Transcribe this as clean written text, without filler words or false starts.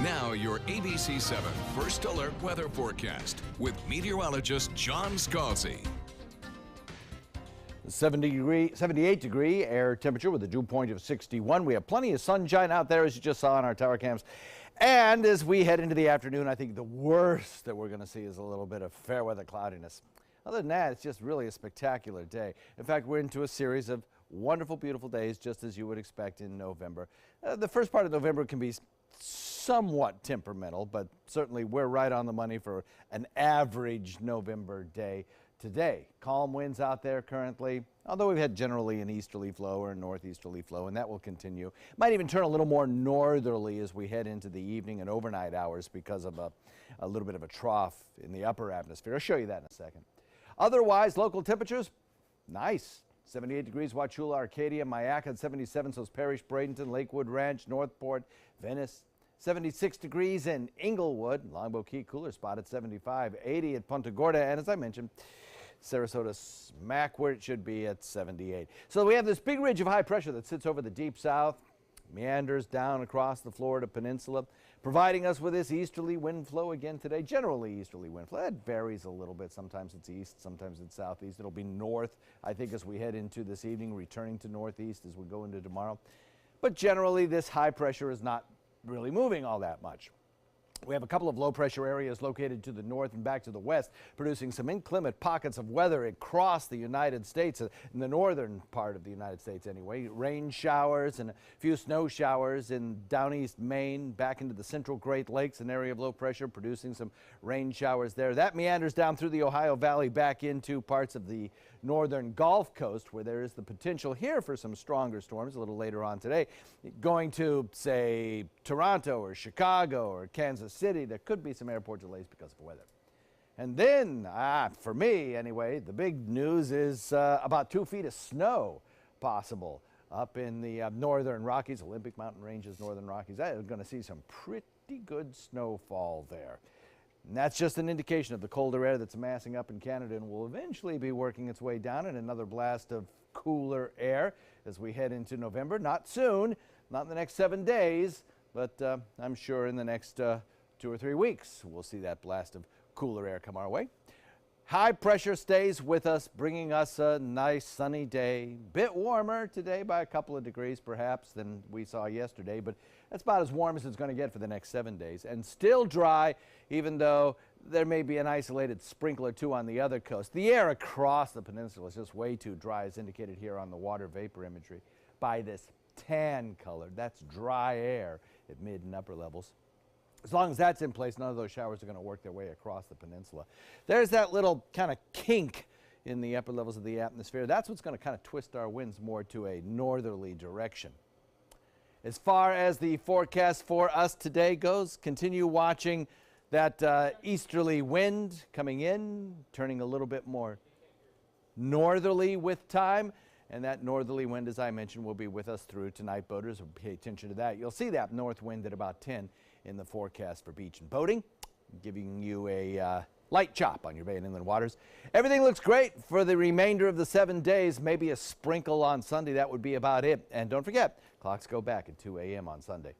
Now your ABC 7 First Alert Weather Forecast with meteorologist John Scalzi. 78 degree air temperature with a dew point of 61. We have plenty of sunshine out there, as you just saw on our tower cams. And as we head into the afternoon, I think the worst that we're going to see is a little bit of fair weather cloudiness. Other than that, it's just really a spectacular day. In fact, we're into a series of wonderful, beautiful days, just as you would expect in November. The first part of November can be somewhat temperamental, but certainly we're right on the money for an average November day today. Calm winds out there currently, although we've had generally an easterly flow or a northeasterly flow, and that will continue. Might even turn a little more northerly as we head into the evening and overnight hours because of a little bit of a trough in the upper atmosphere. I'll show you that in a second. Otherwise, local temperatures, nice. 78 degrees, Wauchula, Arcadia, Myakka, 77, so is Parrish, Bradenton, Lakewood Ranch, Northport, Venice. 76 degrees in Inglewood, Longboat Key, cooler spot at 75, 80 at Punta Gorda, and as I mentioned, Sarasota smack where it should be at 78. So we have this big ridge of high pressure that sits over the deep south, meanders down across the Florida Peninsula, providing us with this easterly wind flow again today. Generally easterly wind flow. That varies a little bit. Sometimes it's east, sometimes it's southeast. It'll be north, I think, as we head into this evening, returning to northeast as we go into tomorrow. But generally, this high pressure is not really moving all that much. We have a couple of low pressure areas located to the north and back to the west, producing some inclement pockets of weather across the United States, in the northern part of the United States anyway. Rain showers and a few snow showers in down east Maine, back into the central Great Lakes, an area of low pressure producing some rain showers there. That meanders down through the Ohio Valley back into parts of the northern Gulf Coast, where there is the potential here for some stronger storms a little later on today. Going to, say, Toronto or Chicago or Kansas City, there could be some airport delays because of weather. And then, for me anyway, the big news is about 2 feet of snow possible up in the northern Rockies, Olympic Mountain Ranges, northern Rockies. I'm going to see some pretty good snowfall there. And that's just an indication of the colder air that's amassing up in Canada and will eventually be working its way down in another blast of cooler air as we head into November. Not soon, not in the next 7 days, but I'm sure in the next 2 or 3 weeks we'll see that blast of cooler air come our way. High pressure stays with us, bringing us a nice sunny day. Bit warmer today by a couple of degrees perhaps than we saw yesterday, but that's about as warm as it's going to get for the next 7 days. And still dry, even though there may be an isolated sprinkle or two on the other coast. The air across the peninsula is just way too dry, as indicated here on the water vapor imagery by this tan color. That's dry air at mid and upper levels. As long as that's in place, none of those showers are going to work their way across the peninsula. There's that little kind of kink in the upper levels of the atmosphere. That's what's going to kind of twist our winds more to a northerly direction. As far as the forecast for us today goes, continue watching that easterly wind coming in, turning a little bit more northerly with time. And that northerly wind, as I mentioned, will be with us through tonight. Boaters will pay attention to that. You'll see that north wind at about 10 in the forecast for beach and boating, giving you a light chop on your bay and inland waters. Everything looks great for the remainder of the 7 days. Maybe a sprinkle on Sunday. That would be about it. And don't forget, clocks go back at 2 a.m. on Sunday.